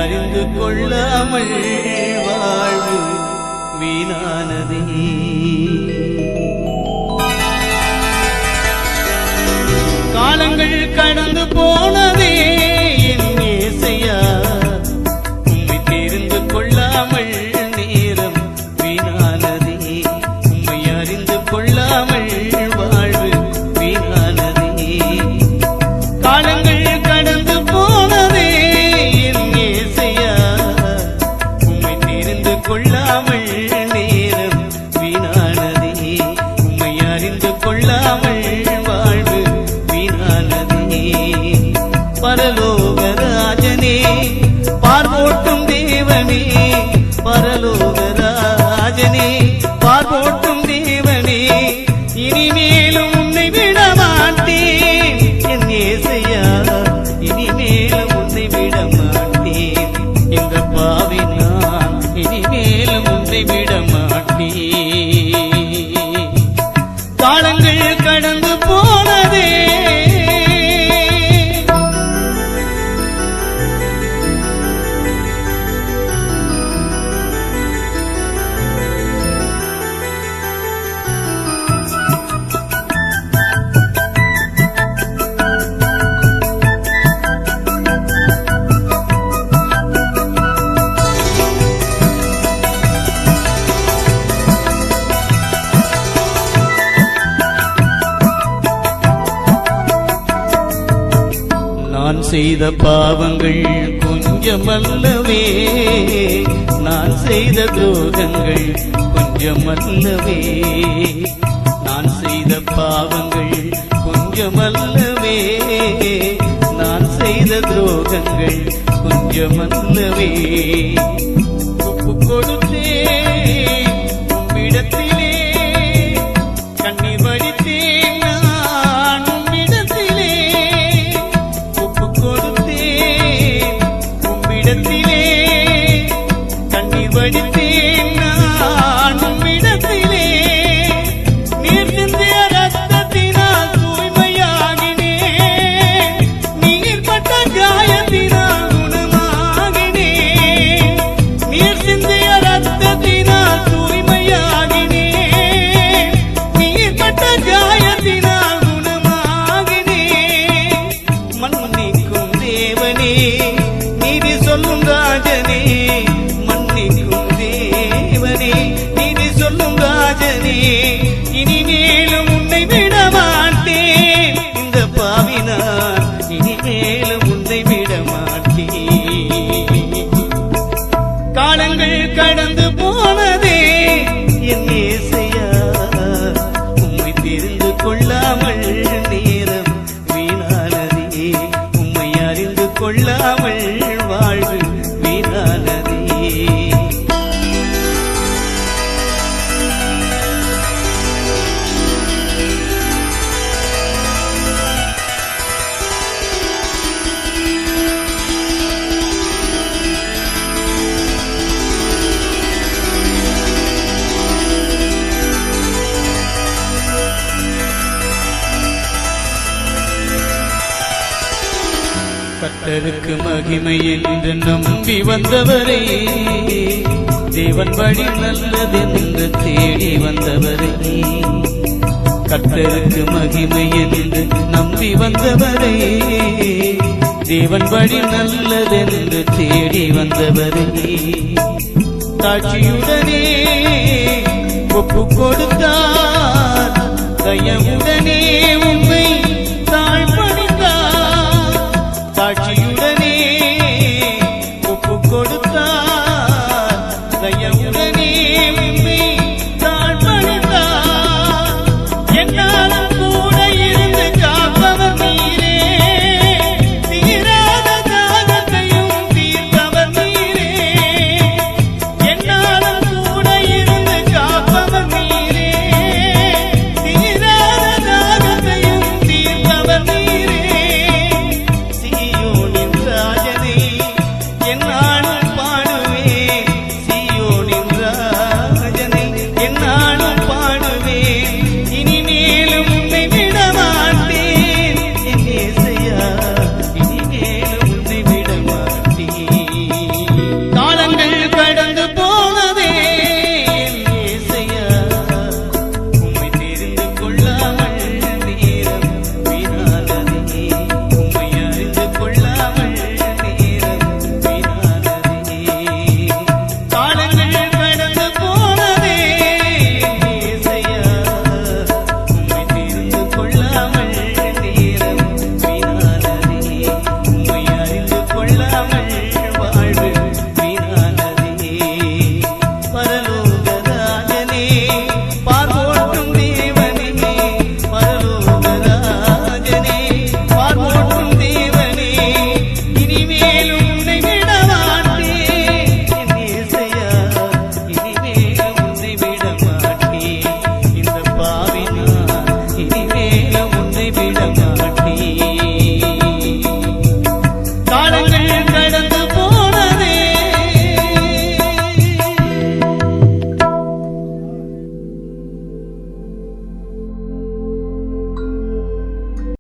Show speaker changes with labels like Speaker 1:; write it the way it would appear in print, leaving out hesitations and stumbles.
Speaker 1: அறிந்து கொள்ளாமல் வாழ்வு வீணானதே. காலங்கள் கடந்து போனதே என் இயேசையா, உம்மை தெரிந்து கொள்ளாமல் நேரம் வீணானதே. உம்மை அறிந்து கொள்ளாமல் வாழ்வு வீணானதே. காலங்கள் கடந்து போனதே என் இயேசையா, உம்மை தெரிந்து கொள்ளாமல் நேரம் வீணானதே. உம்மை அறிந்து கொள்ளாமல் வாழ்வு வீணானதே. பரலோகராஜனே, பார்வோட்டும் தேவனே, பரலோகராஜனே, பார்வோட்டும் தேவனே, இனிமேலும் உன்னை விட மாட்டேன் என் இயேசையா, இனிமேலும் உன்னை விட மாட்டேன். இந்த பாவி நான் இனிமேலும் உன்னை விட மாட்டேன். காலங்கள் கடந்து போனதே. நான் செய்த பாவங்கள் கொஞ்சமல்லவே, நான் செய்த துரோகங்கள் கொஞ்சமல்லவே. நான் செய்த பாவங்கள் கொஞ்சமல்லவே, நான் செய்த துரோகங்கள் கொஞ்சமல்லவே. ஒப்பு கொடுத்தேன் உம்மிடத்திலே, கண்ணீர் வடித்தேன் நான் உம்மிடத்திலே. ஒப்பு கொடுத்தேன் உம்மிடத்திலே, கண்ணீர் வடித்தேன் நான் உம்மிடத்திலே. நீர் சிந்திய ரத்தத்தினால் தூய்மையாகினேன், நீர் பட்ட காயத்தினால் குணமாகினேன். நீர் சிந்திய ரத்தத்தினால் தூய்மையாகினேன், நீர் பட்ட காயத்தினால் குணமாகினேன். மன்னிக்கும் தேவனே, நீதி சொல்லும் ராஜனே, மன்னிக்கும் தேவனே, நீதி சொல்லும் ராஜனே, இனிமேலும் உன்னை விட மாட்டேன். இந்த பாவினார் இனிமேலும் உன்னை விட மாட்டேன். காலங்கள் கடந்து போனதே என் இயேசையா, உம்மை தெரிந்து கொள்ளாமல் நேரம் வீணானதே. உம்மை அறிந்து கொள்ளாமல் வாழ்வு வீணானதே. கர்த்தருக்கு மகிமை என்று நம்பி வந்தவரே, தேவன் வழி நல்லதென்று தேடி வந்தவரே. கர்த்தருக்கு மகிமை என்று நம்பி வந்தவரே, தேவன் வழி நல்லதென்று தேடி வந்தவரே. தாட்சியுடனே ஒப்பு கொடுத்தார், தயவுடனே உண்மை